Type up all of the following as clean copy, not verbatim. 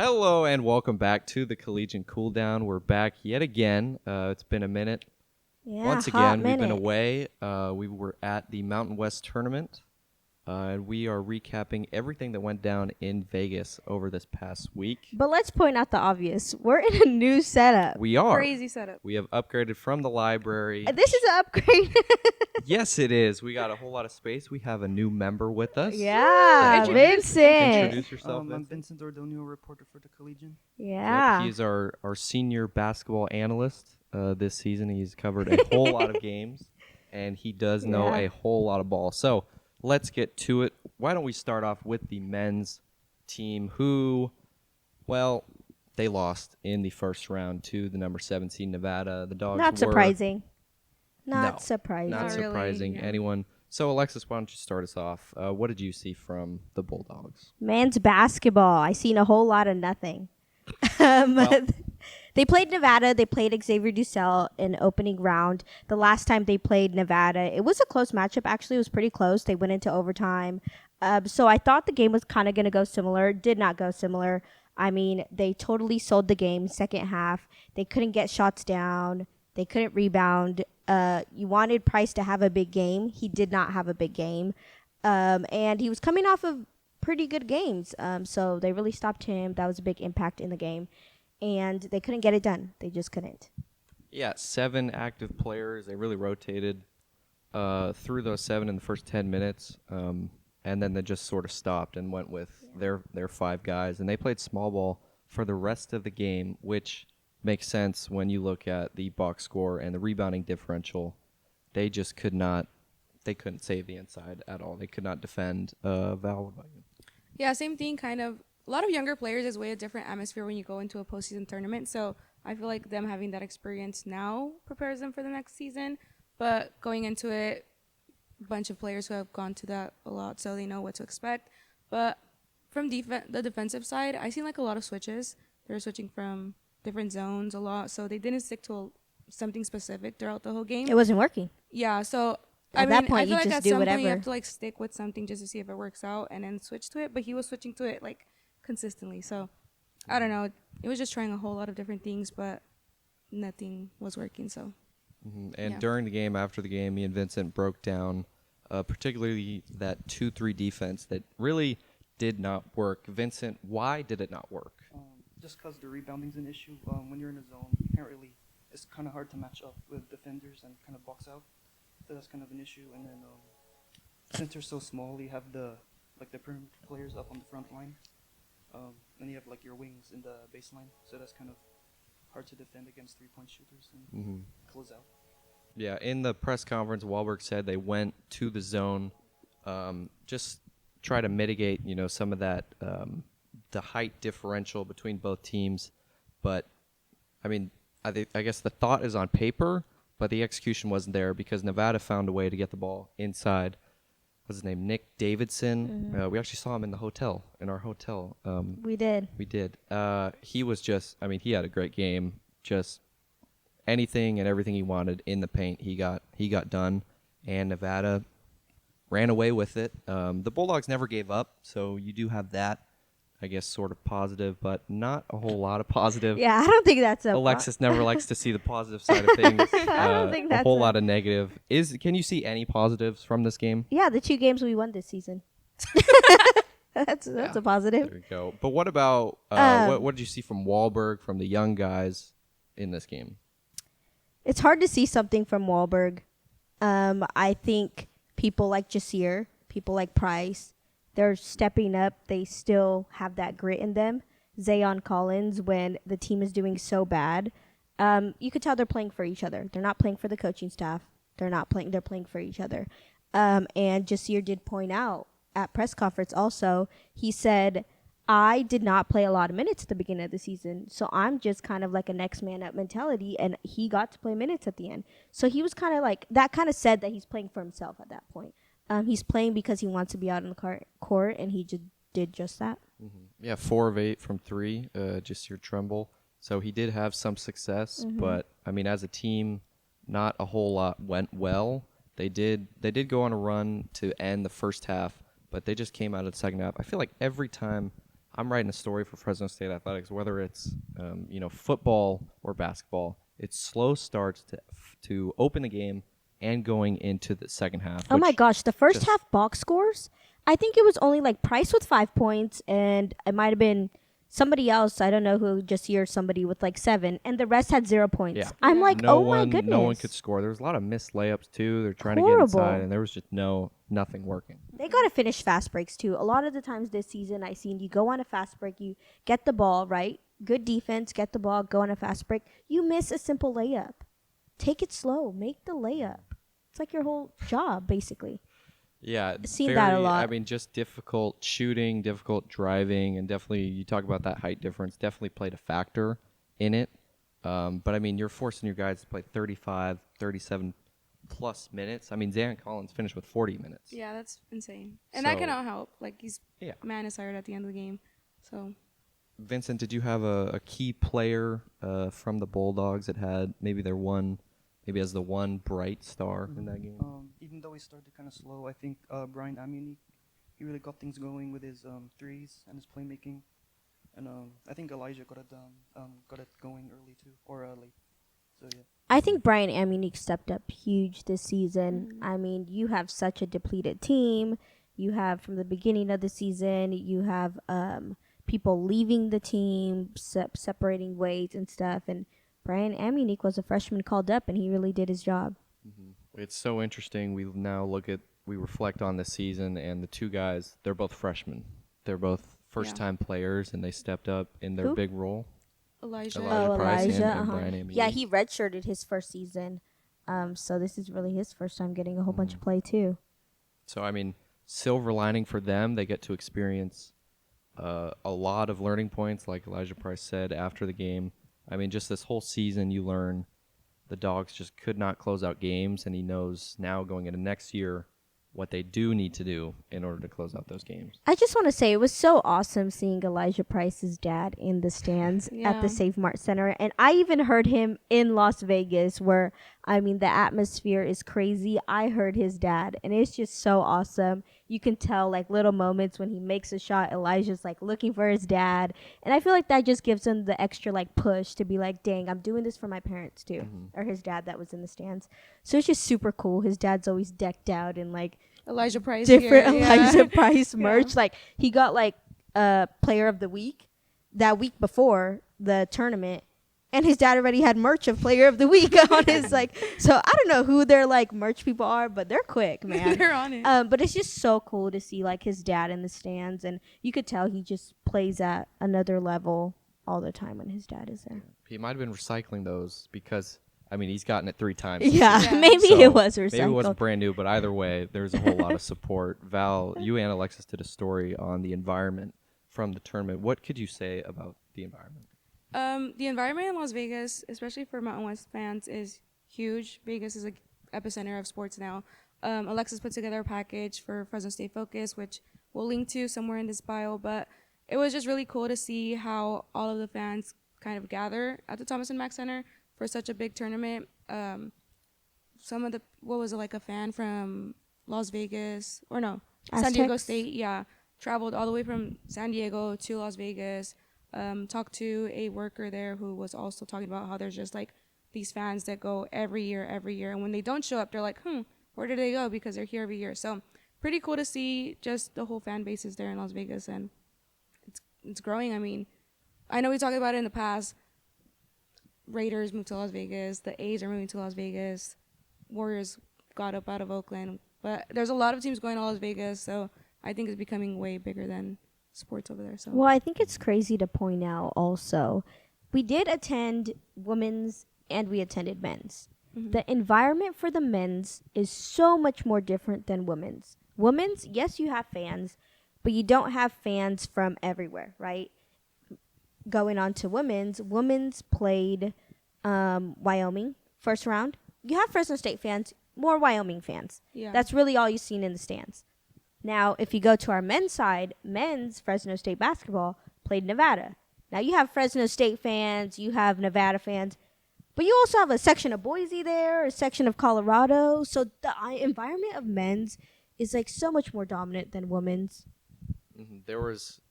Hello and welcome back to the Collegian Cooldown. We're back yet again. It's been a minute. Yeah, Once hot again, we've been minute. away. We were at the Mountain West tournament, and we are recapping everything that went down in Vegas over this past week. But let's point out the obvious. We're in a new setup. We are. Crazy setup. We have upgraded from the library. This is an upgrade. Yes, it is. We got a whole lot of space. We have a new member with us. Yeah, Introduce- Vincent. Introduce yourself, I'm Vincent. Vincent Ordonio, reporter for the Collegian. Yeah. Yep, he's our senior basketball analyst this season. He's covered a whole lot of games, and he does know Yeah. a whole lot of ball. So let's get to it. Why don't we start off with the men's team who, well, they lost in the first round to the number 7 seed Nevada. The Dogs Not were surprising. Not No, surprising. not Not really, surprising yeah. anyone. So, Alexis, why don't you start us off? What did you see from the Bulldogs? Men's basketball. I seen a whole lot of nothing. Well- They played Nevada. They played Xavier Dussel in opening round. The last time they played Nevada, it was a close matchup. Actually, it was pretty close. They went into overtime. So I thought the game was kind of going to go similar. Did not go similar. I mean, they totally sold the game second half. They couldn't get shots down. They couldn't rebound. You wanted Price to have a big game. He did not have a big game. And he was coming off of pretty good games. So they really stopped him. That was a big impact in the game. And they couldn't get it done. They just couldn't. Yeah, 7 active players. They really rotated through those 7 in the first 10 minutes, and then they just sort of stopped and went with their 5 guys. And they played small ball for the rest of the game, which makes sense when you look at the box score and the rebounding differential. They just could not. They couldn't save the inside at all. They could not defend Val. Yeah, same thing, kind of. A lot of younger players is way a different atmosphere when you go into a postseason tournament. So I feel like them having that experience now prepares them for the next season. But going into it, a bunch of players who have gone to that a lot, so they know what to expect. But from the defensive side, I seen like a lot of switches. They were switching from different zones a lot, so they didn't stick to something specific throughout the whole game. It wasn't working. Yeah, so At I that mean, point, I you feel like just at do some point you whatever. have to like stick with something just to see if it works out, and then switch to it. But he was switching to it like consistently. So I don't know. It was just trying a whole lot of different things, but nothing was working. So And Yeah. during the game, after the game, me and Vincent broke down particularly that 2-3 defense that really did not work. Vincent, why did it not work? Just because the rebounding's an issue. When you're in a zone, you can't really. It's kind of hard to match up with defenders and kind of box out. So that's kind of an issue. And then since they're so small, you have the perimeter players up on the front line. And you have like your wings in the baseline. So that's kind of hard to defend against 3-point shooters and close out. Yeah, in the press conference, Wahlberg said they went to the zone, just try to mitigate, some of that, the height differential between both teams. But, I mean, I guess the thought is on paper, but the execution wasn't there because Nevada found a way to get the ball inside. What's his name? Nick Davidson. We actually saw him in our hotel. We did. We did. He was he had a great game. Just anything and everything he wanted in the paint, he got done. And Nevada ran away with it. The Bulldogs never gave up, so you do have that, I guess, sort of positive, but not a whole lot of positive. Yeah, I don't think that's a Alexis never likes to see the positive side of things. I don't think a that's whole lot of negative. Can you see any positives from this game? Yeah, the 2 games we won this season. That's a positive. There you go. But what about what did you see from Wahlberg, from the young guys in this game? It's hard to see something from Wahlberg. I think people like Jasir, people like Price, they're stepping up. They still have that grit in them. Zayon Collins, when the team is doing so bad, you could tell they're playing for each other. They're not playing for the coaching staff. They're playing for each other. And Jasir did point out at press conference also, he said, I did not play a lot of minutes at the beginning of the season, so I'm just kind of like a next man up mentality, and he got to play minutes at the end. So he was kind of like, that kind of said that he's playing for himself at that point. He's playing because he wants to be out on the court, and he did just that. Yeah, 4 of 8 from 3, just your Trumbull. So he did have some success, but I mean, as a team, not a whole lot went well. They did go on a run to end the first half, but they just came out of the second half. I feel like every time I'm writing a story for Fresno State Athletics, whether it's football or basketball. It's slow starts to open the game and going into the second half. Oh my gosh, the first just- half box scores, I think it was only like Price with 5 points, and it might have been somebody else, I don't know who, just here, somebody with like 7, and the rest had 0 points. Yeah. I'm Yeah. like, no oh my one, goodness. no one could score. There was a lot of missed layups too. They're trying to get Horrible. inside, and there was just nothing working. They got to finish fast breaks too. A lot of the times this season, I seen you go on a fast break, you get the ball, right? Good defense, get the ball, go on a fast break. You miss a simple layup. Take it slow. Make the layup. It's like your whole job, basically. Yeah, Seen that a lot. I mean, just difficult shooting, difficult driving, and definitely you talk about that height difference. Definitely played a factor in it. But I mean, you're forcing your guys to play 35, 37 plus minutes. I mean, Zan Collins finished with 40 minutes. Yeah, that's insane. And that So- cannot help. Like, his Yeah. man is tired at the end of the game. So, Vincent, did you have a key player from the Bulldogs that had maybe as the one bright star in that game? Even though he started kind of slow, I think Brian Amunique, he really got things going with his threes and his playmaking. And I think Elijah got it going early too, or late. So yeah. I think Brian Amunique stepped up huge this season. I mean, you have such a depleted team. You have, from the beginning of the season, you have people leaving the team, separating ways and stuff. And Brian Amunique was a freshman called up, and he really did his job. It's so interesting. We reflect on this season, and the two guys, they're both freshmen. They're both first-time players, and they stepped up in their Who? big role. Elijah. Elijah Price and Elijah. Brian Amunique. Yeah, he redshirted his first season. So this is really his first time getting a whole bunch of play, too. So, I mean, silver lining for them, they get to experience a lot of learning points, like Elijah Price said after the game. I mean, just this whole season, you learn the Dogs just could not close out games, and he knows now going into next year what they do need to do in order to close out those games. I just want to say it was so awesome seeing Elijah Price's dad in the stands at Yeah. the Save Mart Center. And I even heard him in Las Vegas where, I mean, the atmosphere is crazy. I heard his dad, and it's just so awesome. You can tell, like, little moments when he makes a shot, Elijah's, like, looking for his dad. And I feel like that just gives him the extra, like, push to be like, dang, I'm doing this for my parents, too. Or his dad that was in the stands. So it's just super cool. His dad's always decked out in, like, Elijah Price. different here, yeah. Elijah Price merch. Yeah. Like, he got, like, Player of the Week that week before the tournament. And his dad already had merch of Player of the Week on his, like, so I don't know who their, like, merch people are, but they're quick, man. They're on it. But it's just so cool to see, like, his dad in the stands. And you could tell he just plays at another level all the time when his dad is there. He might have been recycling those because, I mean, he's gotten it 3 times. Yeah, Yeah. maybe So, it was recycled. Maybe it wasn't brand new, but either way, there's a whole lot of support. Val, you and Alexis did a story on the environment from the tournament. What could you say about the environment? The environment in Las Vegas, especially for Mountain West fans, is huge. Vegas is an epicenter of sports now. Alexis put together a package for Fresno State Focus, which we'll link to somewhere in this bio. But it was just really cool to see how all of the fans kind of gather at the Thomas and Mack Center for such a big tournament. Some of the, like a fan from Las Vegas, or no, San Diego Aztecs? State, yeah, traveled all the way from San Diego to Las Vegas. Talked to a worker there who was also talking about how there's just like these fans that go every year, and when they don't show up, they're like, where did they go? Because they're here every year. So pretty cool to see just the whole fan base is there in Las Vegas, and it's growing. I mean, I know we talked about it in the past. Raiders moved to Las Vegas. The A's are moving to Las Vegas. Warriors got up out of Oakland. But there's a lot of teams going to Las Vegas, so I think it's becoming way bigger than sports over there. So Well, I think it's crazy to point out also, we did attend women's and we attended men's. The environment for the men's is so much more different than women's. Women's, yes, you have fans, but you don't have fans from everywhere, right? Going on to women's played Wyoming first round. You have Fresno State fans, more Wyoming fans. yeah. That's really all you've seen in the stands. Now, if you go to our men's side, men's Fresno State basketball played Nevada. Now, you have Fresno State fans, you have Nevada fans, but you also have a section of Boise there, a section of Colorado. So the environment of men's is like so much more dominant than women's.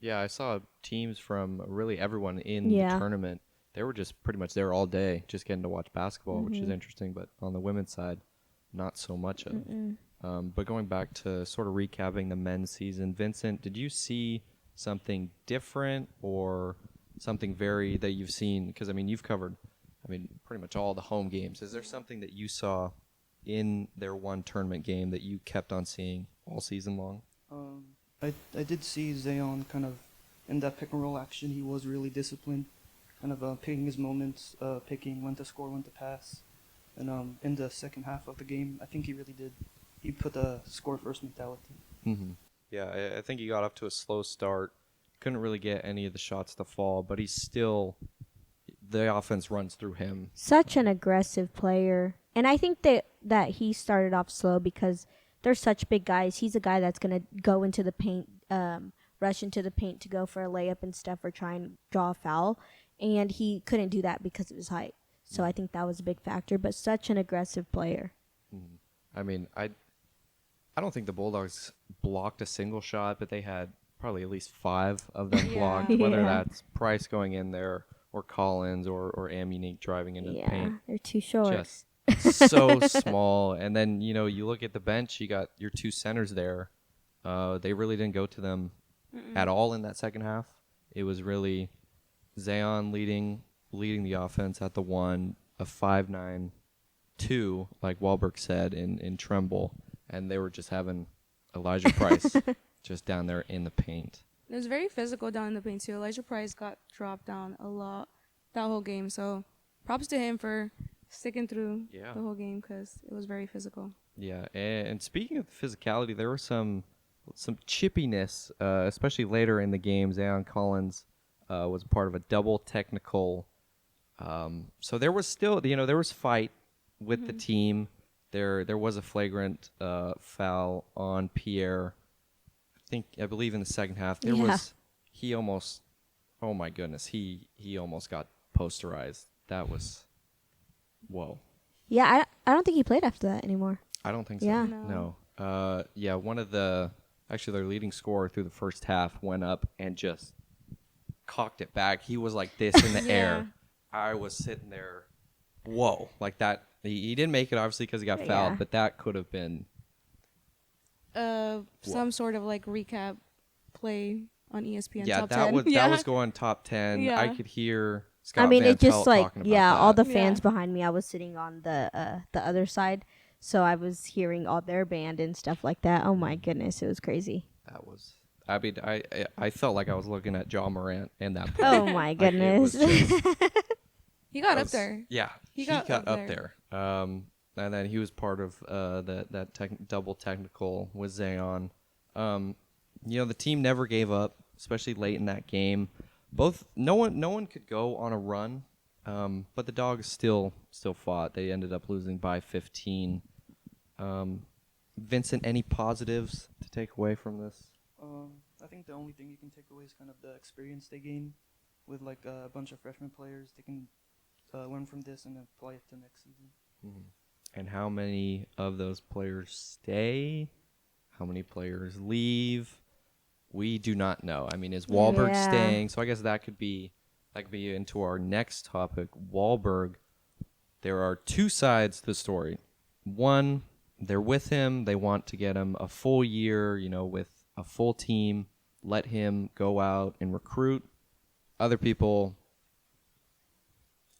I saw teams from really everyone in Yeah. the tournament. They were just pretty much there all day, just getting to watch basketball, which is Mm-hmm. interesting. But on the women's side, not so much of. Mm-mm. But going back to sort of recapping the men's season, Vincent, did you see something different or something that you've seen? Because, I mean, you've covered, pretty much all the home games. Is there something that you saw in their one tournament game that you kept on seeing all season long? I did see Zayon kind of in that pick and roll action. He was really disciplined, kind of picking his moments, picking when to score, when to pass. And in the second half of the game, I think he really did. He put the score first mentality. Mm-hmm. Yeah, I think he got off to a slow start. Couldn't really get any of the shots to fall, but the offense runs through him. Such an aggressive player. And I think that he started off slow because they're such big guys. He's a guy that's going to go into the paint, rush into the paint to go for a layup and stuff or try and draw a foul. And he couldn't do that because of his height. So I think that was a big factor, but such an aggressive player. Mm-hmm. I mean, I don't think the Bulldogs blocked a single shot, but they had probably at least 5 of them Yeah. blocked, whether Yeah. that's Price going in there or Collins or Amunique driving into the paint. They're too short. Just so small. And then, you look at the bench, you got your 2 centers there. They really didn't go to them at all in that second half. It was really Zayon leading the offense at the 1, a 5'9", 2, like Wahlberg said, in Tremble. And they were just having Elijah Price just down there in the paint. It was very physical down in the paint too. Elijah Price got dropped down a lot that whole game. So props to him for sticking through Yeah. the whole game because it was very physical. Yeah, and speaking of physicality, there was some chippiness, especially later in the game. Zayon Collins was part of a double technical. So there was still, there was fight with the team. There was a flagrant foul on Pierre. I believe in the second half there Yeah. was. He almost. Oh my goodness, he almost got posterized. That was. Whoa. Yeah, I don't think he played after that anymore. I don't think so. Yeah. No. Yeah, their leading scorer through the first half went up and just cocked it back. He was like this in the Yeah. air. I was sitting there, whoa, like that. He didn't make it obviously because he got fouled, Yeah. but that could have been. Some sort of like recap play on ESPN. Yeah, top that 10. was Yeah. that was going top 10. Yeah. I could hear Scott I mean, Van it just Pelt like talking about all that. the fans Yeah. behind me. I was sitting on the other side, so I was hearing all their band and stuff like that. Oh my goodness, it was crazy. That was. I mean, I felt like I was looking at John Morant and that. Play. Oh my Like, it was goodness. just- He got that up was- there. Yeah, He got up there. And then he was part of that double technical with Zayon. The team never gave up, especially late in that game. No one could go on a run, but the Dogs still fought. They ended up losing by 15. Vincent, any positives to take away from this? I think the only thing you can take away is kind of the experience they gain with like a bunch of freshman players. They can learn from this and apply it to next season. And how many of those players stay? How many players leave? We do not know. I mean, is Wahlberg Yeah. staying? So I guess that could be into our next topic. Wahlberg. There are 2 sides to the story. One, they're with him. They want to get him a full year, with a full team. Let him go out and recruit. Other people,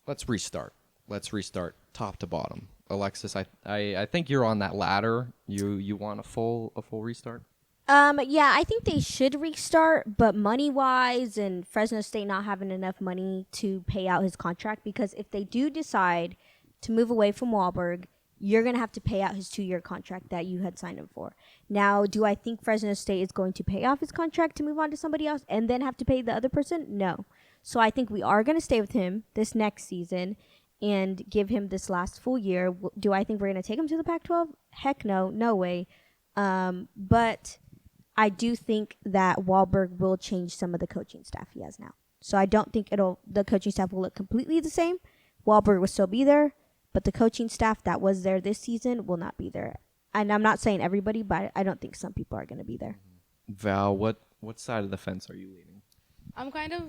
let's restart. Let's restart top to bottom. Alexis, I think you're on that ladder. You want a full restart? Yeah, I think they should restart, but money-wise and Fresno State not having enough money to pay out his contract, because if they do decide to move away from Wahlberg, you're going to have to pay out his 2-year contract that you had signed him for. Now, do I think Fresno State is going to pay off his contract to move on to somebody else and then have to pay the other person? No. So I think we are going to stay with him this next season and give him this last full year. Do I think we're going to take him to the Pac-12? Heck no. No way. But I do think that Wahlberg will change some of the coaching staff he has now. So I don't think the coaching staff will look completely the same. Wahlberg will still be there, but the coaching staff that was there this season will not be there. And I'm not saying everybody, but I don't think some people are going to be there. Val, what side of the fence are you leaning? I'm kind of,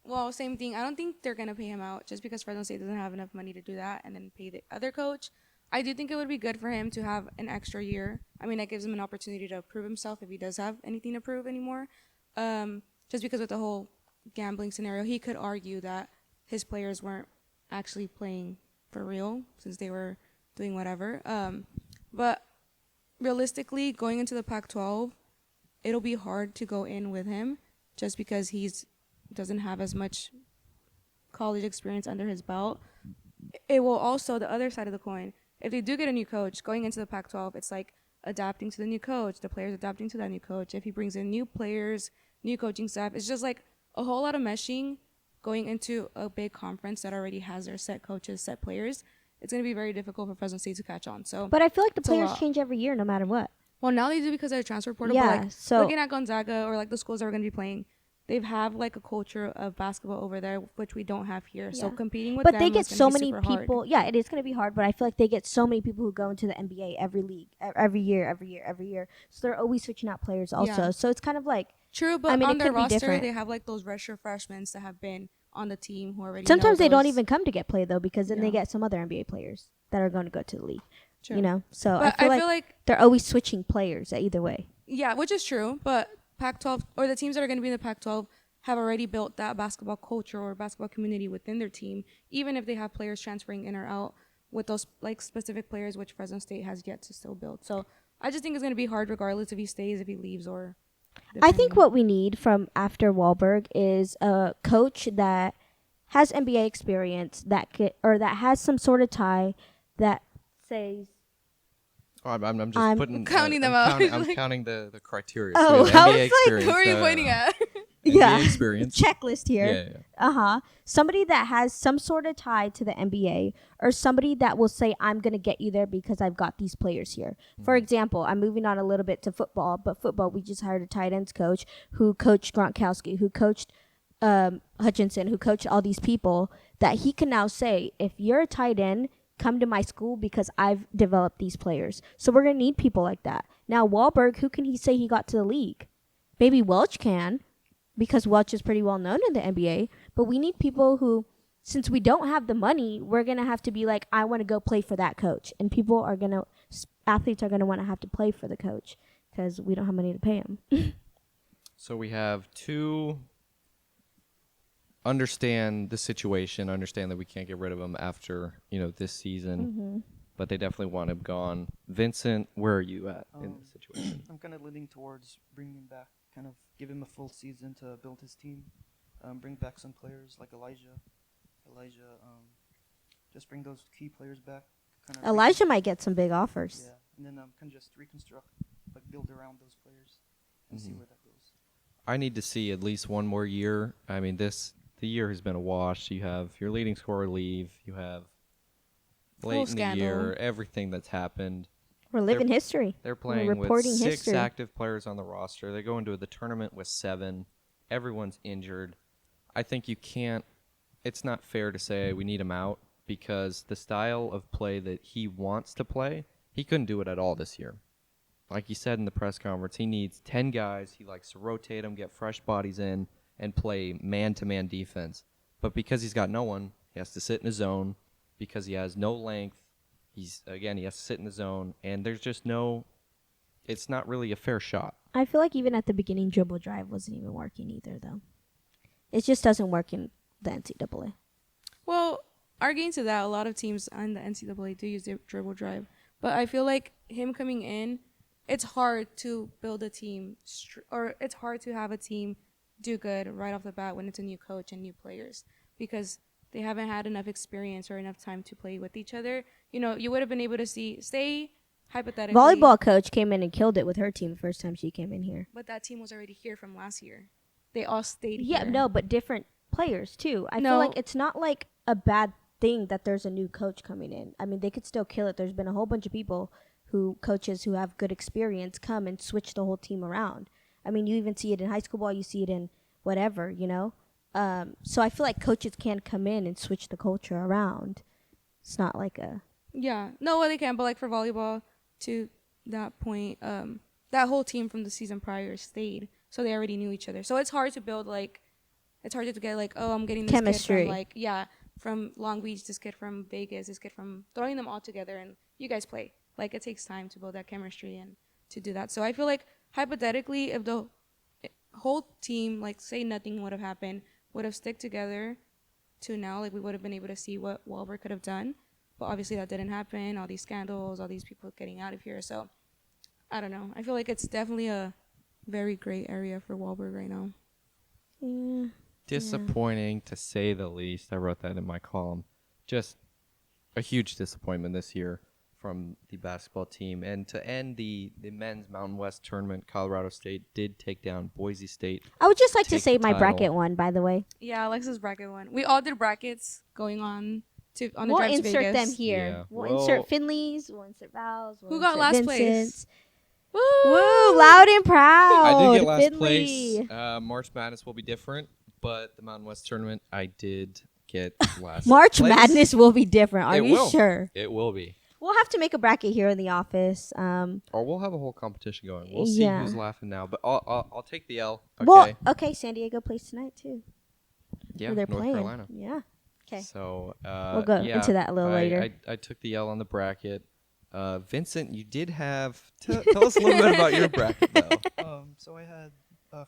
well, same thing. I don't think they're going to pay him out just because Fresno State doesn't have enough money to do that and then pay the other coach. I do think it would be good for him to have an extra year. I mean, that gives him an opportunity to prove himself if he does have anything to prove anymore. Just because with the whole gambling scenario, he could argue that his players weren't actually playing for real since they were doing whatever. But realistically, going into the Pac-12, it'll be hard to go in with him just because he's doesn't have as much college experience under his belt. It will also, the other side of the coin, if they do get a new coach, going into the Pac-12, it's like adapting to the new coach, the players adapting to that new coach. If he brings in new players, new coaching staff, it's just like a whole lot of meshing going into a big conference that already has their set coaches, set players. It's going to be very difficult for Fresno State to catch on. So, But I feel like the it's a players lot. change every year no matter what. Well, now they do because of the transfer portal. Yeah, But like so- looking at Gonzaga or like the schools that we're going to be playing, they have like a culture of basketball over there, which we don't have here. So Yeah. competing with But them they get is gonna so be many super hard. people. Yeah, it is going to be hard, but I feel like they get so many people who go into the NBA every league, every year. So they're always switching out players also. Yeah. So it's kind of like True, but I mean, on it their could be roster, different. they have like those redshirt freshmen that have been on the team who already. sometimes know they don't those- even come to get played though, because then they Yeah. get some other NBA players that are going to go to the league. True. You know, so But I feel like they're always switching players either way. yeah, which is true. But Pac-12 or the teams that are going to be in the Pac-12 have already built that basketball culture or basketball community within their team, even if they have players transferring in or out with those like specific players, which Fresno State has yet to still build. So I just think it's going to be hard regardless if he stays, if he leaves, or. I think depending. what we need from after Wahlberg is a coach that has NBA experience that has some sort of tie that says. Oh, I'm just I'm putting counting them I'm out. Counting, I'm counting the criteria. Oh, we have I NBA was like, experience. Who are you pointing at? Yeah. NBA experience. Checklist here. Yeah. Uh-huh. Somebody that has some sort of tie to the NBA, or somebody that will say, I'm going to get you there because I've got these players here. For example, I'm moving on a little bit to football, but football, we just hired a tight ends coach who coached Gronkowski, who coached Hutchinson, who coached all these people, that he can now say, if you're a tight end, come to my school because I've developed these players. So we're going to need people like that. Now, Wahlberg, who can he say he got to the league? Maybe Welch can, because Welch is pretty well known in the NBA, but we need people who, since we don't have the money, we're going to have to be like, I want to go play for that coach. And athletes are going to want to have to play for the coach because we don't have money to pay him. So we have two understand the situation, understand that we can't get rid of him after, this season, but they definitely want him gone. Vincent, where are you at in this situation? I'm kind of leaning towards bringing him back, kind of give him a full season to build his team, bring back some players like Elijah, just bring those key players back. Elijah might get some big offers. Yeah, and then kind of just reconstruct, like build around those players and see where that goes. I need to see at least one more year. I mean, the year has been a wash. You have your leading scorer leave. You have late in the year, everything that's happened. We're living history. They're playing with reporting 6 history. active players on the roster. They go into the tournament with 7. Everyone's injured. I think it's not fair to say we need him out because the style of play that he wants to play, he couldn't do it at all this year. Like he said in the press conference, he needs 10 guys. He likes to rotate them, get fresh bodies in, and play man-to-man defense. But because he's got no one, he has to sit in his zone. Because he has no length, he has to sit in the zone. And there's just it's not really a fair shot. I feel like even at the beginning, dribble drive wasn't even working either, though. It just doesn't work in the NCAA. Well, arguing to that, a lot of teams on the NCAA do use the dribble drive. But I feel like him coming in, it's hard to build a team, or it's hard to have a team do good right off the bat when it's a new coach and new players because they haven't had enough experience or enough time to play with each other. You would have been able to say hypothetically. Volleyball coach came in and killed it with her team the first time she came in here. But that team was already here from last year. They all stayed Yeah, here. no, but different players too. I No. feel like it's not like a bad thing that there's a new coach coming in. I mean, they could still kill it. There's been a whole bunch of coaches who have good experience come and switch the whole team around. I mean, you even see it in high school ball. You see it in whatever, So I feel like coaches can come in and switch the culture around. It's not like a... Yeah. No, they can. But like for volleyball, to that point, that whole team from the season prior stayed so they already knew each other. So it's hard to build like, it's hard to get like, oh, I'm getting this Chemistry. kid from like, yeah, from Long Beach, this kid from Vegas, this kid from, throwing them all together and you guys play. Like it takes time to build that chemistry and to do that. So I feel like hypothetically, if the whole team, like say nothing would have happened, would have stick together to now, like we would have been able to see what Wahlberg could have done. But obviously that didn't happen. All these scandals, all these people getting out of here. So I don't know. I feel like it's definitely a very gray area for Wahlberg right now. Yeah. Disappointing to say the least. I wrote that in my column. Just a huge disappointment this year from the basketball team. And to end the men's Mountain West tournament, Colorado State did take down Boise State. I would just like to Take say the my title. bracket won, by the way. Yeah, Alexis bracket one. We all did brackets going on the We'll drive to insert Vegas. them here. Yeah. We'll Well- insert Finley's. We'll insert Val's. We'll Who got insert last place? Vincent's. Woo! Woo! Loud and proud. I did get last Finley. place. March Madness will be different, but the Mountain West tournament, I did get last March place. Madness will be different. Are It you will. sure? It will be. We'll have to make a bracket here in the office. Or we'll have a whole competition going. We'll see Yeah. who's laughing now. But I'll take the L. Okay. Well, okay. San Diego plays tonight too. yeah, Or they're North playing. Carolina. Yeah. Okay. So We'll go yeah, into that a little later. I took the L on the bracket. Vincent, you did have. Tell us a little bit about your bracket, though. So I had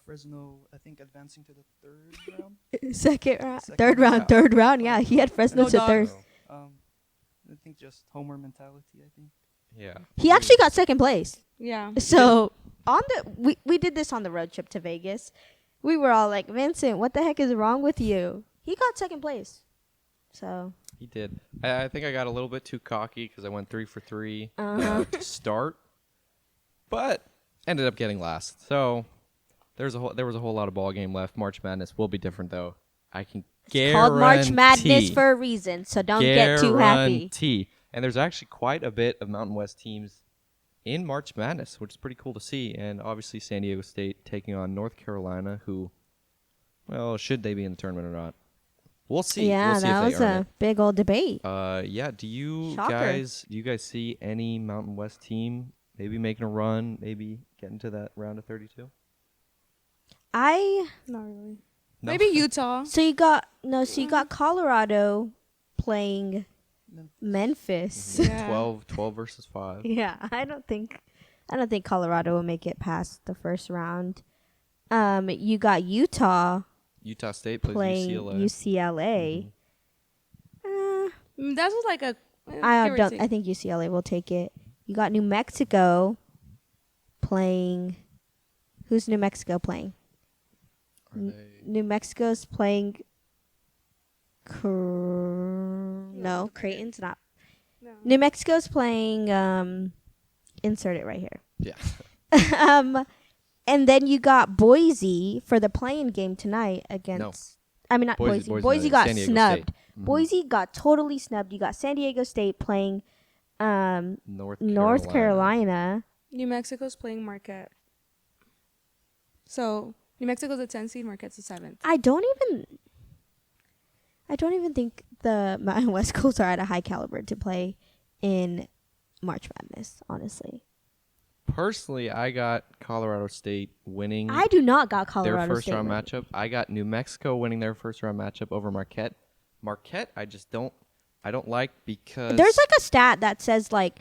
Fresno, I think, advancing to the third round. Second round, Second third round. round, third round. Yeah, he had Fresno No to dogs. third. I think just homer mentality, I think. Yeah. He actually got second place. Yeah. So on the we did this on the road trip to Vegas. We were all like, Vincent, what the heck is wrong with you? He got second place. So He did. I think I got a little bit too cocky because I went 3 for 3 Uh-huh. to start, but ended up getting last. So there was a whole lot of ball game left. March Madness will be different though. I can it's called March Madness guarantee- for a reason. So don't get too happy. guarantee. And there's actually quite a bit of Mountain West teams in March Madness, which is pretty cool to see. And obviously San Diego State taking on North Carolina, who, well, should they be in the tournament or not? We'll see. Yeah, we'll see that if was they earn a big old debate. it. Yeah. Do you Shocker. guys see any Mountain West team maybe making a run, maybe getting to that round of 32? I Not really. No? Maybe Utah. so you got Colorado playing Memphis. Yeah. 12 versus 5. Yeah, I don't think Colorado will make it past the first round. You got Utah Utah State plays playing UCLA. UCLA. That was like a. I think UCLA will take it. You got New Mexico playing. Who's New Mexico playing? Are they? New Mexico's playing. No, Creighton's not. No. New Mexico's playing. Insert it right here. Yeah. And then you got Boise for the playing game tonight against. I mean, not Boise. Boise got San Diego snubbed. State. Mhm. Boise got totally snubbed. You got San Diego State playing North Carolina. New Mexico's playing Marquette. So New Mexico's a 10 seed, Marquette's a 7th. I don't even think the Mountain West schools are at a high caliber to play in March Madness, honestly. Personally, I got Colorado State winning I do not got their Colorado first State round winning. matchup. I got New Mexico winning their first round matchup over Marquette. Marquette, I don't like because There's like a stat that says like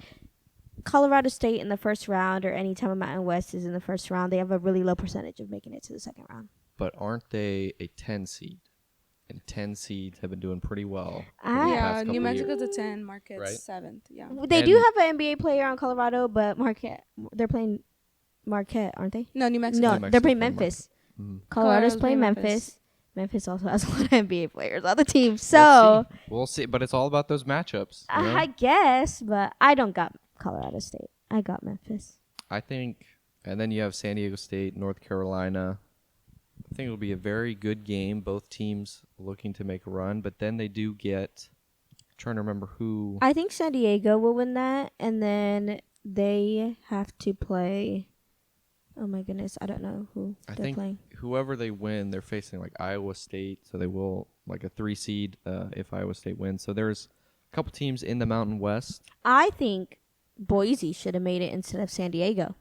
Colorado State in the first round or any time a Mountain West is in the first round, they have a really low percentage of making it to the second round. but aren't they a 10 seed? And 10 seeds have been doing pretty well. Ah. over the Yeah, past New couple Mexico's years. a 10, Marquette's Right. 7th. Yeah. They do And- have an NBA player on Colorado, but they're playing Marquette, aren't they? No, New Mexico. No, Mexico's they're playing playing Memphis. Mhm. Colorado's playing Memphis. Memphis. Memphis also has a lot of NBA players on the team. We'll So see. We'll see. But it's all about those matchups. You know? I guess, but I don't got Colorado State. I got Memphis. I think, and then you have San Diego State, North Carolina. I think it'll be a very good game. Both teams looking to make a run, but then they do get. I'm trying to remember who. I think San Diego will win that, and then they have to play. Oh my goodness, I don't know who I they're think playing. whoever they win, they're facing like Iowa State, so they will like a 3 seed if Iowa State wins. So there's a couple teams in the Mountain West. I think Boise should have made it instead of San Diego.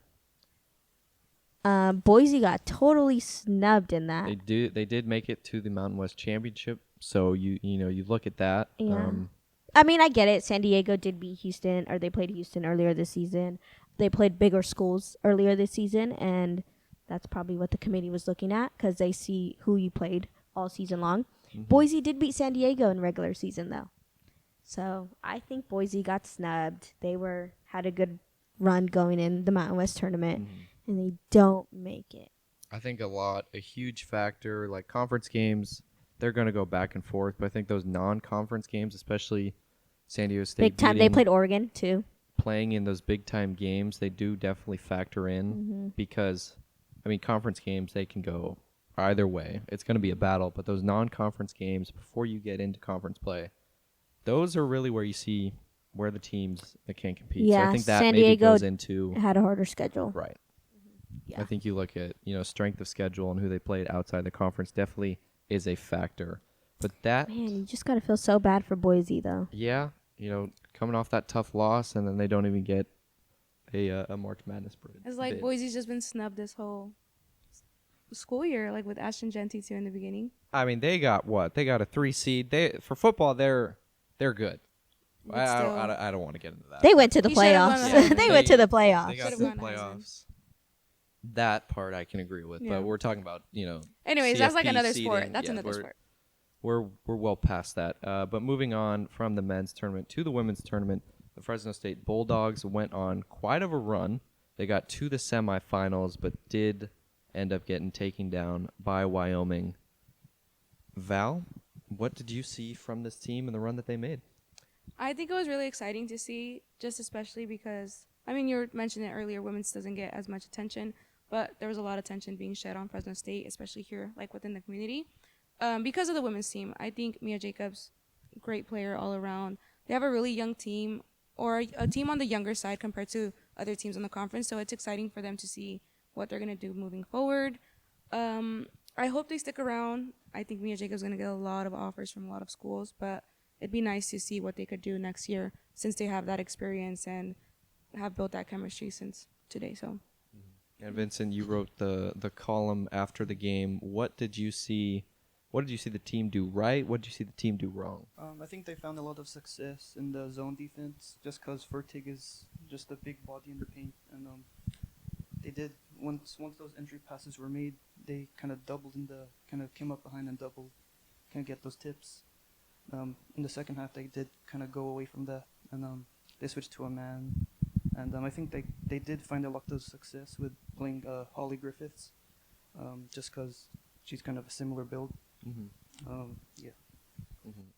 Boise got totally snubbed in that. They did make it to the Mountain West Championship, so you look at that. Yeah. I mean, I get it. San Diego did beat Houston, or they played Houston earlier this season. They played bigger schools earlier this season, and that's probably what the committee was looking at because they see who you played all season long. Boise did beat San Diego in regular season, though. So I think Boise got snubbed. They had a good run going in the Mountain West tournament, and they don't make it. I think a huge factor, like conference games, they're going to go back and forth. But I think those non-conference games, especially San Diego State, Big time. They played Oregon too. Playing in those big time games, they do definitely factor in because, I mean, conference games, they can go either way. It's going to be a battle. But those non-conference games, before you get into conference play, those are really where you see where the teams that can compete. Yeah, so I think that San maybe Diego goes into had a harder schedule. right. Yeah. I think you look at strength of schedule and who they played outside the conference definitely is a factor. But that Man, you just gotta feel so bad for Boise though. yeah, coming off that tough loss and then they don't even get a March Madness bid. It's like Boise's just been snubbed this whole school year, like with Ashton Genty too in the beginning. I mean, they got what? They got a 3 seed. For football, they're good. I don't want to get into that. They went to the He should've won playoffs. the whole They went to the playoffs. They got Should've to the gone Heisman. playoffs. That part I can agree with, Yeah. but we're talking about Anyways, that's like CFP another seeding. sport. That's Yeah, another sport. We're well past that. But moving on from the men's tournament to the women's tournament, the Fresno State Bulldogs went on quite of a run. They got to the semifinals, but did end up getting taken down by Wyoming. Val, what did you see from this team and the run that they made? I think it was really exciting to see, just especially because, I mean, you were mentioning it earlier, women's doesn't get as much attention, but there was a lot of attention being shed on Fresno State, especially here, like within the community. Because of the women's team, I think Mia Jacobs, great player all around. They have a really young team, or a team on the younger side compared to other teams in the conference, so it's exciting for them to see what they're going to do moving forward. I hope they stick around. I think Mia Jacobs is going to get a lot of offers from a lot of schools, but it'd be nice to see what they could do next year since they have that experience and have built that chemistry since today. So, And Vincent, you wrote the column after the game. What did you see? What did you see the team do right? What did you see the team do wrong? I think they found a lot of success in the zone defense just because Fertig is just a big body in the paint. And they did, once those entry passes were made, they kind of doubled kind of came up behind and doubled, kind of get those tips. In the second half, they did kind of go away from that, and they switched to a man. And I think they did find a lot of success with playing Holly Griffiths, just because she's kind of a similar build. Yeah.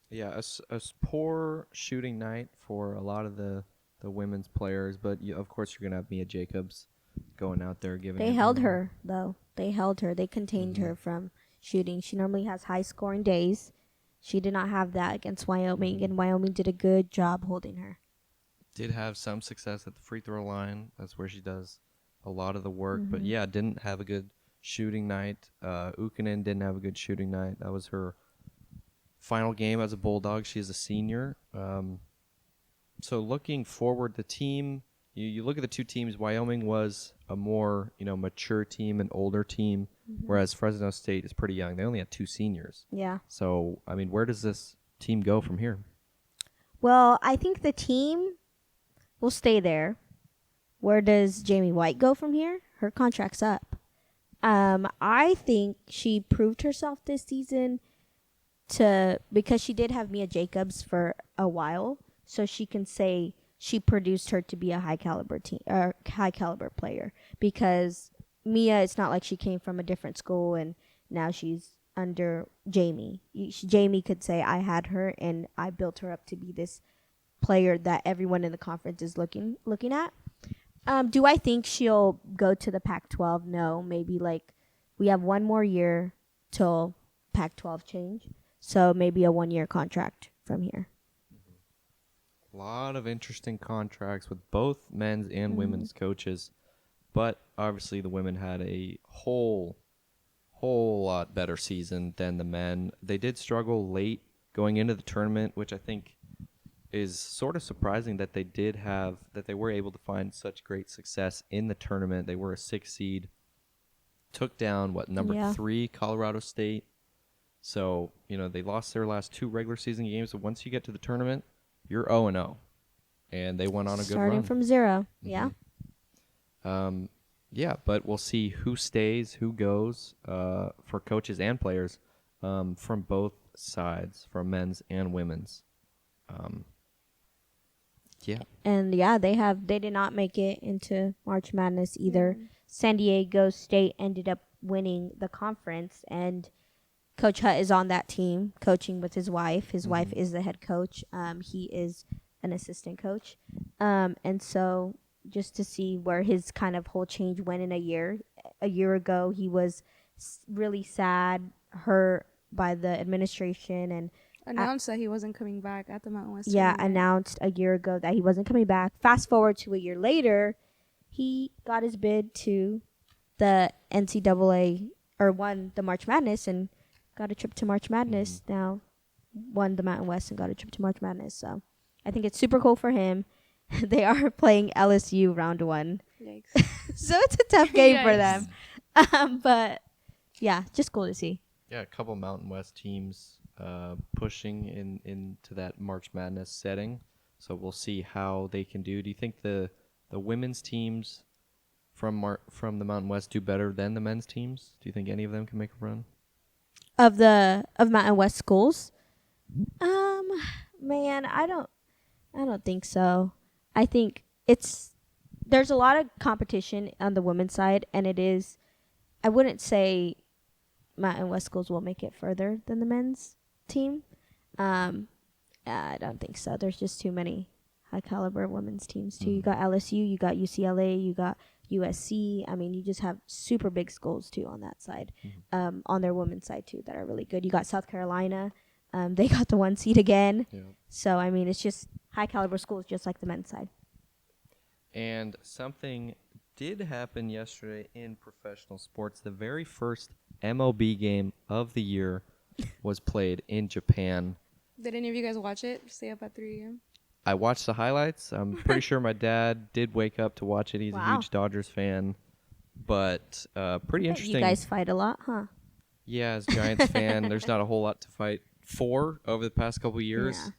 Yeah, a poor shooting night for a lot of the women's players, but of course you're going to have Mia Jacobs going out there giving. They held her though. They held her. They contained her from shooting. She normally has high scoring days. She did not have that against Wyoming, and Wyoming did a good job holding her. Did have some success at the free throw line. That's where she does a lot of the work, but yeah, didn't have a good shooting night. Ukkonen didn't have a good shooting night. That was her final game as a Bulldog. She's a senior. So looking forward, the team, you look at the two teams. Wyoming was a more mature team, an older team, whereas Fresno State is pretty young. They only had 2 seniors. Yeah. So I mean, where does this team go from here? Well, I think the team will stay there. Where does Jamie White go from here? Her contract's up. I think she proved herself this season because she did have Mia Jacobs for a while, so she can say she produced her to be a high caliber player. Because Mia, it's not like she came from a different school and now she's under Jamie. Jamie could say, I had her and I built her up to be this player that everyone in the conference is looking at. Do I think she'll go to the Pac-12? No, maybe we have one more year till Pac-12 change, so maybe a 1-year contract from here. A lot of interesting contracts with both men's and women's coaches, but obviously the women had a whole lot better season than the men. They did struggle late going into the tournament, which I think is sort of surprising that they were able to find such great success in the tournament. They were a 6 seed, took down number Yeah. 3 Colorado State. So, they lost their last 2 regular season games, but once you get to the tournament, you're 0-0. And they went on a good Starting run. from 0. Mhm. Yeah. Yeah, but we'll see who stays, who goes, for coaches and players, from both sides, from men's and women's. Yeah. And yeah, they did not make it into March Madness either. Yeah. San Diego State ended up winning the conference, and Coach Hutt is on that team coaching with his wife. His wife is the head coach. He is an assistant coach. And so just to see where his kind of whole change went in a year. A year ago, he was really sad, hurt by the administration, and Announced that he wasn't coming back at the Mountain West. yeah, tournament. announced a year ago that he wasn't coming back. Fast forward to a year later, he got his bid to the NCAA, or won the March Madness and got a trip to March Madness. Now won the Mountain West and got a trip to March Madness. So I think it's super cool for him. They are playing LSU round 1. Yikes. So it's a tough game for Yikes. them. But yeah, just cool to see. Yeah, a couple Mountain West teams pushing into that March Madness setting. So we'll see how they can do. Do you think the women's teams from the Mountain West do better than the men's teams? Do you think any of them can make a run? Of Mountain West schools, man, I don't think so. I think there's a lot of competition on the women's side, and I wouldn't say Mountain West schools will make it further than the men's team. I don't think so. There's just too many high caliber women's teams too. You got LSU, you got UCLA, you got USC. I mean, you just have super big schools too on that side, on their women's side too, that are really good. You got South Carolina. They got the 1 seed again. Yeah. So, I mean, it's just high caliber schools, just like the men's side. And something did happen yesterday in professional sports. The very first MLB game of the year was played in Japan. Did any of you guys watch it? Stay up at 3 a.m. I watched the highlights. I'm pretty sure my dad did wake up to watch it. He's a Wow. huge Dodgers fan. But pretty interesting. You guys fight a lot, huh? Yeah, as a Giants fan, there's not a whole lot to fight for over the past couple years.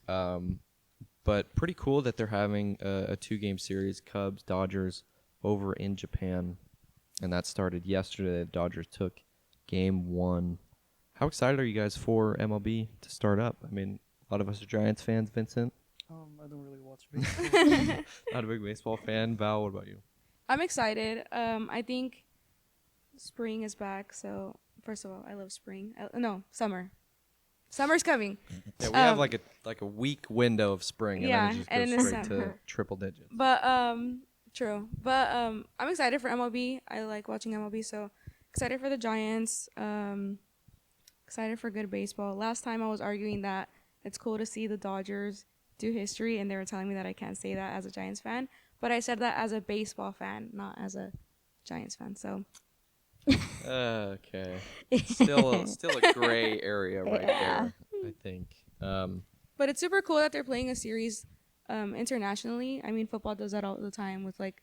But pretty cool that they're having a 2-game series, Cubs, Dodgers, over in Japan. And that started yesterday. The Dodgers took game 1. How excited are you guys for MLB to start up? I mean, a lot of us are Giants fans, Vincent. I don't really watch baseball. Not a big baseball fan. Val, what about you? I'm excited. I think spring is back. So first of all, I love spring. No, summer. Summer's coming. Yeah, we have like a week window of spring, yeah, and then and it in just the goes straight to summer. triple digits. But true. But I'm excited for MLB. I like watching MLB. So excited for the Giants. Excited for good baseball. Last time I was arguing that it's cool to see the Dodgers do history, and they were telling me that I can't say that as a Giants fan. But I said that as a baseball fan, not as a Giants fan. So Okay. Still a gray area right there, I think. But it's super cool that they're playing a series internationally. I mean, football does that all the time with, like,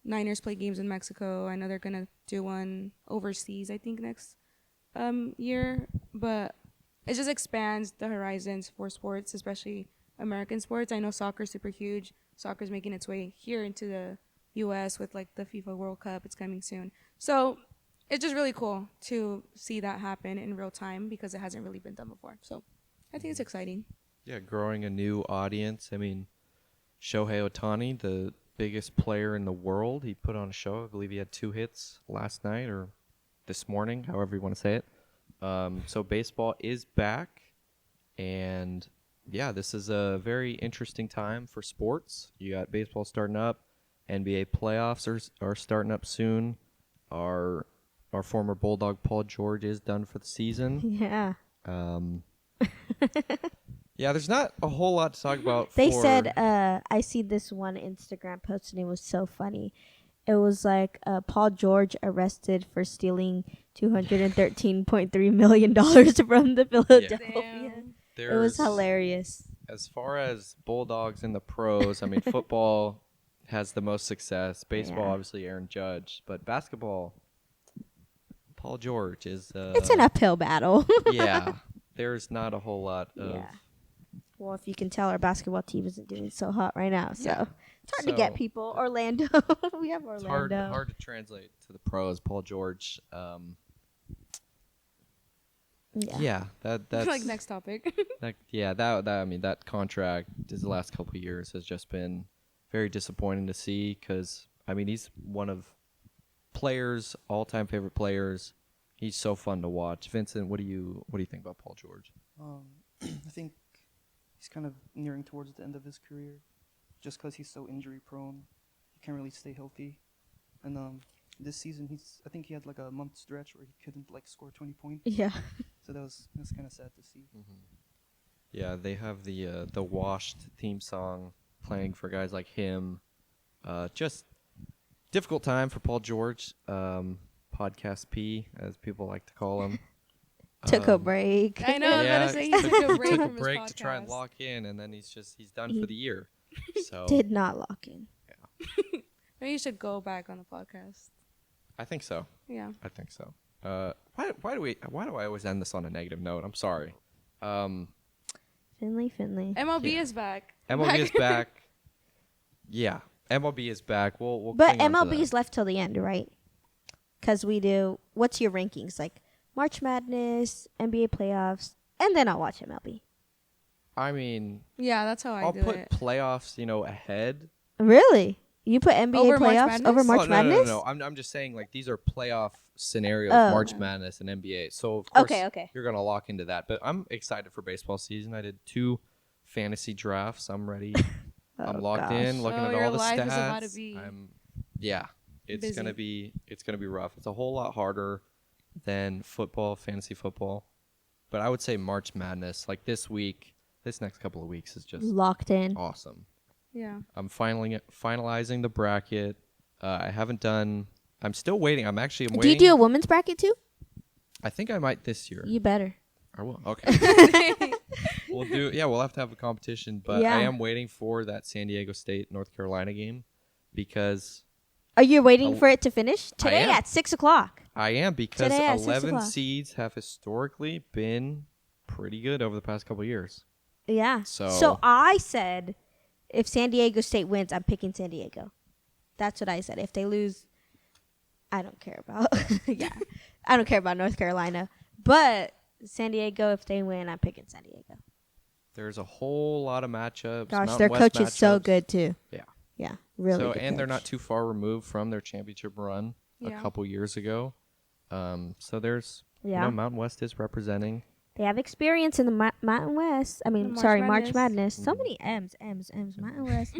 Niners play games in Mexico. I know they're going to do one overseas, I think, next year. But it just expands the horizons for sports, especially American sports. I know soccer's super huge. Soccer's making its way here into the U.S. with, like, the FIFA World Cup. It's coming soon. So it's just really cool to see that happen in real time because it hasn't really been done before. So I think it's exciting. Yeah, growing a new audience. I mean, Shohei Ohtani, the biggest player in the world, he put on a show. I believe he had 2 hits last night or this morning, however you want to say it. So baseball is back, and yeah, this is a very interesting time for sports. You got baseball starting up, NBA playoffs are starting up soon. Our former Bulldog Paul George is done for the season. Yeah. Yeah, there's not a whole lot to talk about. They said, I see this one Instagram post and it was so funny. It was like Paul George arrested for stealing $213.3 million from the Philadelphia. It was hilarious. As far as Bulldogs in the pros, I mean, football has the most success. Baseball, Yeah. obviously, Aaron Judge. But basketball, Paul George is. It's an uphill battle. Yeah, there's not a whole lot of. Yeah. Well, if you can tell, our basketball team isn't doing so hot right now, so Yeah. it's hard to get So- people. Orlando, we have It's Orlando. hard to translate to the pros. Paul George. Yeah, that's like next topic. that contract his last couple of years has just been very disappointing to see because he's one of players, all-time favorite players. He's so fun to watch. Vincent, what do you think about Paul George? I think he's kind of nearing towards the end of his career, just because he's so injury prone. He can't really stay healthy, and this season I think he had like a month stretch where he couldn't like score 20 points. Yeah. So that's kind of sad to see. Yeah, they have the washed theme song playing for guys like him. Just difficult time for Paul George. Podcast P, as people like to call him. Took a break. I know. I was gonna say he took a break took a from his break to try and podcast. lock in, and then he's done He for the year. So Did not lock in. Maybe you should go back on the podcast. I think so. Yeah. I think so. Why do I always end this on a negative note? I'm sorry. Finley. MLB is back. MLB is back. Yeah, MLB is back. We'll But cling on to MLB that. is left till the end, right? Because we do. What's your rankings? Like March Madness, NBA playoffs, and then I'll watch MLB. Yeah, that's how I'll I do put it. playoffs, ahead. Really? You put NBA Over March playoffs Madness? over March Oh, no, Madness? No. I'm just saying like these are playoff scenarios, Oh. March Madness and NBA. So of course Okay. you're gonna lock into that. But I'm excited for baseball season. I did 2 fantasy drafts. I'm ready. I'm Oh, locked gosh. in, looking So at your all the life stats. is about to be It's busy. gonna be rough. It's a whole lot harder than football, fantasy football. But I would say March Madness, like this next couple of weeks is just Locked in. awesome. Yeah. I'm finalizing the bracket. I'm still waiting. I'm waiting. Do you do a women's bracket too? I think I might this year. You better. I will. Okay. We'll have to have a competition, but Yeah. I am waiting for that San Diego State North Carolina game because Are you waiting Oh, for it to finish? Today am. at 6:00. I am because Today at 6 11 o'clock. seeds have historically been pretty good over the past couple of years. Yeah. So- I said, if San Diego State wins, I'm picking San Diego. That's what I said. If they lose, I don't care about. Yeah, I don't care about North Carolina. But San Diego, if they win, I'm picking San Diego. There's a whole lot of matchups. Gosh, Mountain their West coach is so matchups. good too. Yeah. Yeah, really. So good and they're coach. not too far removed from their championship run Yeah. a couple years ago. So there's Yeah. Mountain West is representing. They have experience in the Mountain West. I mean, March sorry, March Madness. Madness. So Mhm. many M's. Mountain West.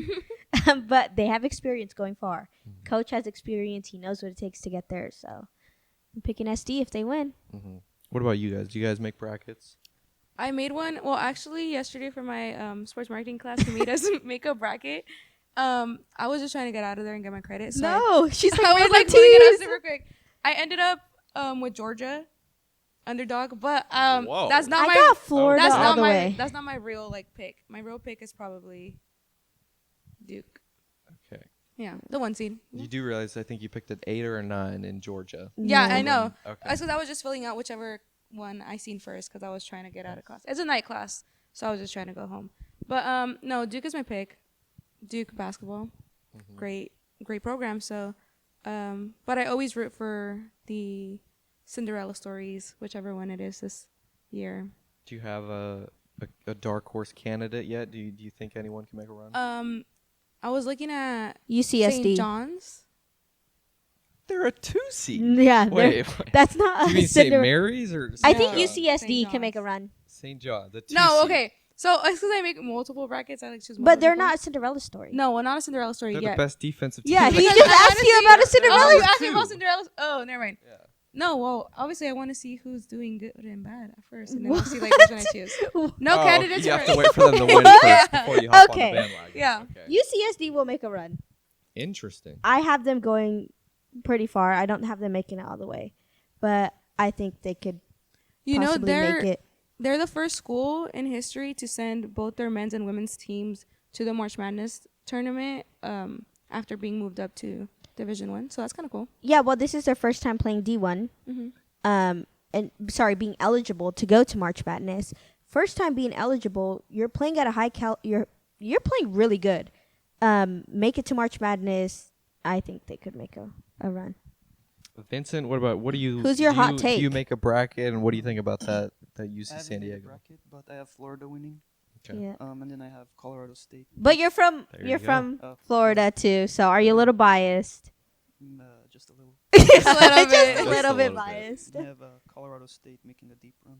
But they have experience going far. Mhm. Coach has experience. He knows what it takes to get there. So I'm picking SD if they win. What about you guys? Do you guys make brackets? I made one. Well, actually, yesterday for my sports marketing class, he made us make a bracket. I was just trying to get out of there and get my credit. So she's I was like doing it out super quick. I ended up with Georgia, underdog, but Whoa. that's not I my got Florida that's all not the my way. that's not my real pick. My real pick is probably Duke. Okay. Yeah, the 1 seed. You do realize I think you picked an 8 or a 9 in Georgia. Yeah, I No. know. Okay. That's because I was just filling out whichever one I seen first because I was trying to get out of class. It's a night class, so I was just trying to go home. But no, Duke is my pick. Duke basketball, great program. So, but I always root for the Cinderella stories, whichever one it is this year. Do you have a dark horse candidate yet? Do you think anyone can make a run? I was looking at UCSD. St. John's. They're a 2 seed. Yeah, Wait. that's not. Do you a mean St. Cinder- Mary's or I St. think No. John's? UCSD St. can make a John's. run, St. John, the 2 No, seed. okay. So it's because I make multiple brackets. I choose. but they're multiple. not a Cinderella story. No, well, not a Cinderella story They're yet. the best defensive team. Yeah, he Because just I asked you honestly- about a Oh, Cinderella. you asked me too. about Cinderella. Oh, never mind. Yeah. No, well, obviously I want to see who's doing good and bad at first, and then we'll see which one I choose. No Oh, candidates You have first. to wait for them to win Yeah. first before you hop Okay. on the bandwagon. Yeah. Okay. UCSD will make a run. Interesting. I have them going pretty far. I don't have them making it all the way, but I think they could You know, possibly make it. they're the first school in history to send both their men's and women's teams to the March Madness tournament after being moved up to Division 1. So that's kind of cool. Yeah, well, this is their first time playing D1. Mm-hmm. being eligible to go to March Madness. First time being eligible, you're playing at a high you're playing really good. Make it to March Madness. I think they could make a run. Vincent, what do you? Who's your hot Do take? you make a bracket, and what do you think about that UC I haven't San made a Diego? bracket, but I have Florida winning. Okay. Yeah. And then I have Colorado State. But you're from There you you're go. from Oh. Florida too, so are you a little biased? Just a little. Just a little bit. Just a Just a little bit little bit. biased. I have Colorado State making a deep run.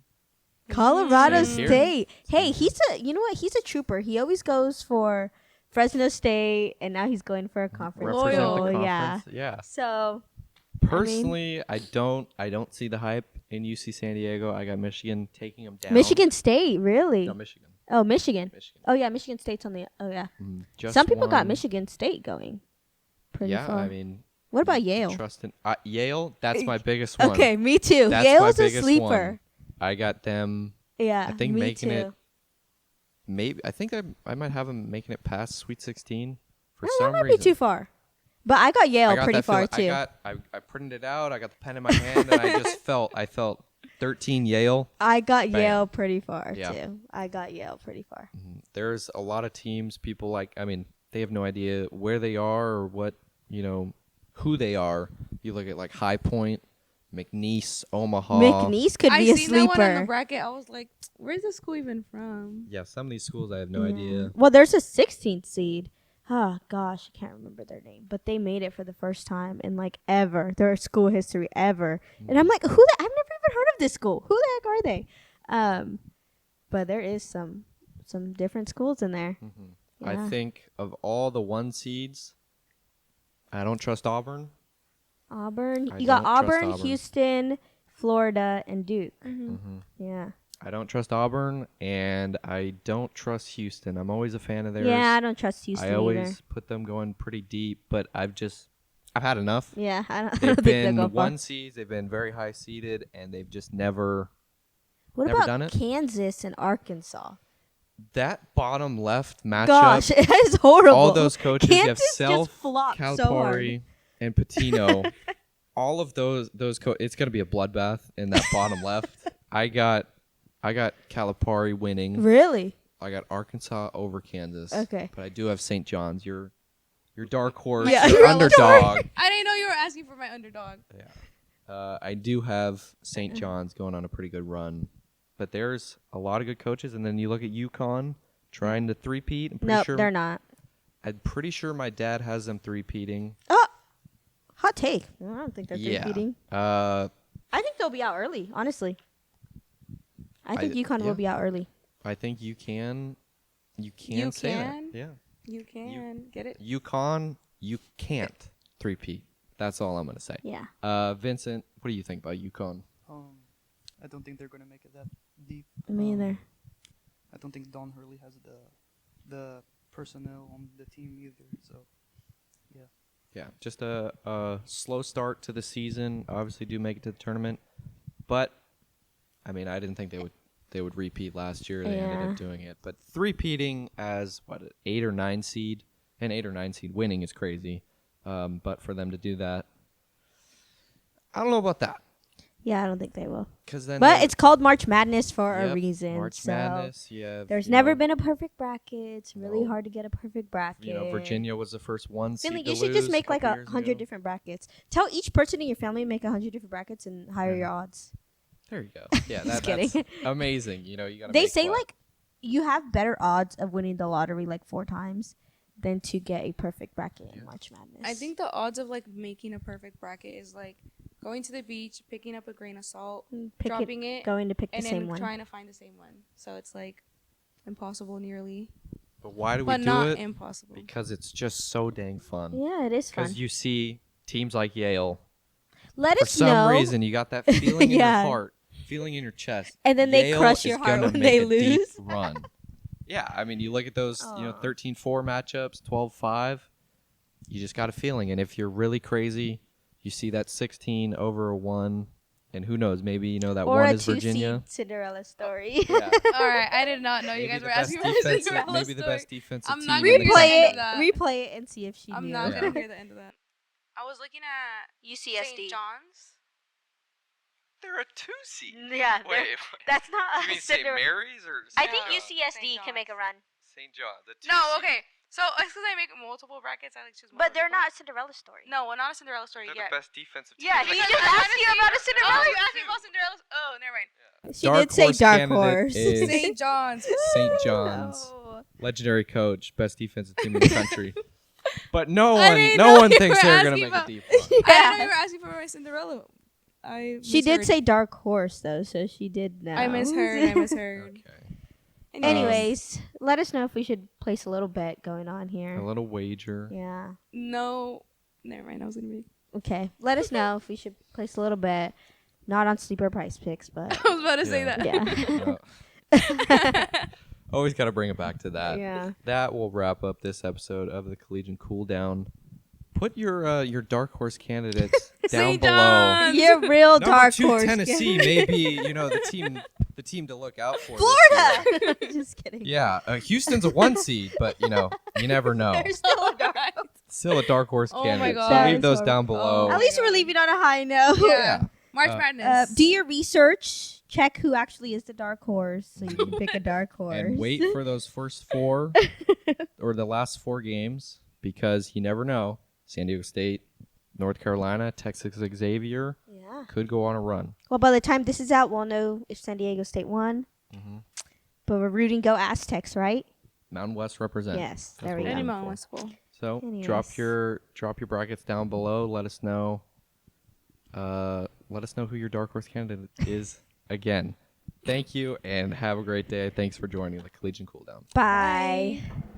Colorado Same here. State. Hey, Same you know what? He's a trooper. He always goes for Fresno State, and now he's going for a conference. Represent the Loyal, conference. yeah. Yeah. So Personally, I don't see the hype in UC San Diego. I got Michigan taking them down. Michigan State, really? No, Michigan. Oh, Michigan. Michigan. Oh yeah, Michigan State's on the. Oh yeah. Just Some people got won. Michigan State going. Pretty Yeah, far. I mean, What about Yale? trust in Yale. That's my biggest one. Okay, me too. That's Yale's my a biggest sleeper. one. I got them. Yeah, I think me making too. it. Maybe I think I might have them making it past Sweet 16 for No, some that might reason. be too far. But I got Yale I got pretty that far feeling- too. I printed it out. I got the pen in my hand, and I felt 13 Yale. I got Bam. Yale pretty far Yeah. too. I got Yale pretty far. There's a lot of teams. People they have no idea where they are or what who they are. You look at like High Point, McNeese, Omaha. McNeese could I be a seen that one in the sleeper. bracket. I was like, where's this school even from? Yeah, some of these schools I have no Yeah. idea. Well, there's a 16th seed. Oh gosh, I can't remember their name, but they made it for the first time in like ever their school history ever. And I'm like, I've never even heard of this school. Who the heck are they? But there is some different schools in there. I Yeah. think of all the 1 seeds, I don't trust Auburn. Auburn. I You got don't trust Auburn, Auburn. Houston, Florida, and Duke. Mm-hmm. Yeah. I don't trust Auburn, and I don't trust Houston. I'm always a fan of theirs. Yeah, I don't trust Houston I always either. put them going pretty deep, but I've had enough. Yeah, I don't They've think they'll been go far. 1 seeds. They've been very high seeded, and they've just never. What never about done it? Kansas and Arkansas? That bottom left matchup. Gosh, it is horrible. All those coaches, you have Kansas Self, just flopped so Calipari, and Patino. All of those it's going to be a bloodbath in that bottom left. I got Calipari winning. Really? I got Arkansas over Kansas. Okay. But I do have St. John's. Your dark horse, Yeah, your your underdog. I didn't know you were asking for my underdog. Yeah. I do have St. John's going on a pretty good run. But there's a lot of good coaches, and then you look at UConn trying to three-peat. Nope, they're not. I'm pretty sure my dad has them three-peating. Oh, hot take. I don't think they're Yeah. three-peating. I I think they'll be out early, honestly. I think UConn yeah. will be out early. think you can You say can? that. Yeah. You can get it. UConn, you can't three-peat. That's all I'm going to say. Yeah. Vincent, what do you think about UConn? I don't think they're gonna make it that deep. Me either. I don't think Don Hurley has the personnel on the team either. So, yeah. Yeah, just a slow start to the season. Obviously, do make it to the tournament, but I mean, I didn't think they would repeat last year. They ended Yeah. up doing it, but three-peating as an 8 or 9 seed winning is crazy. But for them to do that, I don't know about that. Yeah, I don't think they will. Then But it's called March Madness for a Yep, reason. March so Madness. Yeah, there's never been a perfect bracket. It's really No. hard to get a perfect bracket. Virginia was the first 1 seed Finley, to you should just lose make like couple 100 years ago. different brackets. Tell each person in your family to make 100 different brackets and higher your odds. There you go. Yeah, Just that's kidding. amazing. You gotta. They make say what? like you have better odds of winning the lottery like 4 times than to get a perfect bracket in March Madness. I think the odds of like making a perfect bracket is like going to the beach, picking up a grain of salt, dropping it, going to pick the and same then one. trying to find the same one. So it's like impossible nearly, But why do we but do not it? impossible. Because it's just so dang fun. Yeah, it is fun. Because you see teams like Yale. Let For us some know. reason, you got that feeling in Yeah. your heart, feeling in your chest. And then they Yale crush is your heart gonna when make they a deep lose. run. Yeah, I mean, you look at those, Aw. 13-4 matchups, 12-5. You just got a feeling, and if you're really crazy, you see that 16 over a 1, and who knows, maybe that or 1 a is Virginia. 2-seed Cinderella story. Yeah. All right, I did not know you Maybe guys the were best asking for a defensive- Cinderella maybe the story. best defensive I'm team. not in gonna the hear Replay the end it. of that. Replay it and see if she I'm knew. not Yeah. gonna hear the end of that. I was looking at St. John's. They're a 2 seed. Yeah, Wait, that's not you a mean St. Cinderella. Mary's or I St. think John? UCSD St. can make a John's. run, St. John, the 2 No, seed. okay. So it's because I make multiple brackets. I like choose. but they're multiple. not a Cinderella story. No, well, not a Cinderella story They're yet. the best defensive team. Yeah, in the he just country. asked you about a Cinderella. Oh, you asked me about Cinderella. Oh, never mind. She Dark did say horse dark candidate horse. is- St. John's. St. John's. Oh. Legendary coach, best defensive team in the country. But no I one, didn't no know one you thinks were they're gonna asking make about- a deep run. I didn't know Yeah. you were asking for my Cinderella. I She did misheard. say dark horse though, so she did know. I misheard. Okay. Anyways, let us know if we should place a little bet going on here. A little wager. Yeah. No, never mind. I was gonna be. Okay. Let us know if we should place a little bet. Not on sleeper price picks, but I was about to say Yeah. that. yeah. Always got to bring it back to that. Yeah. That will wrap up this episode of the Collegian Cooldown. Put your dark horse candidates down St. below. John's. You're real Number dark 2 horse. Tennessee may be the team to look out for. this Florida. year. Just kidding. Yeah, Houston's a 1 seed, but you never know. There's still a dark. Still a dark horse Oh my candidate. God. So That leave is those horrible. down below. Oh. At least we're leaving on a high note. Yeah. March Uh, Madness. Do your research. Check who actually is the dark horse, so you can pick a dark horse. And wait for those first 4 or the last 4 games because you never know. San Diego State, North Carolina, Texas Xavier Yeah. could go on a run. Well, by the time this is out, we'll know if San Diego State won. Mhm. But we're rooting go Aztecs, right? Mountain West represent. Yes. That's There we what we're go. Any looking Mountain for. West school. So Anyways. drop your brackets down below. Let us know. Let us know who your dark horse candidate is again. Thank you and have a great day. Thanks for joining the Collegian Cooldown. Bye. Bye.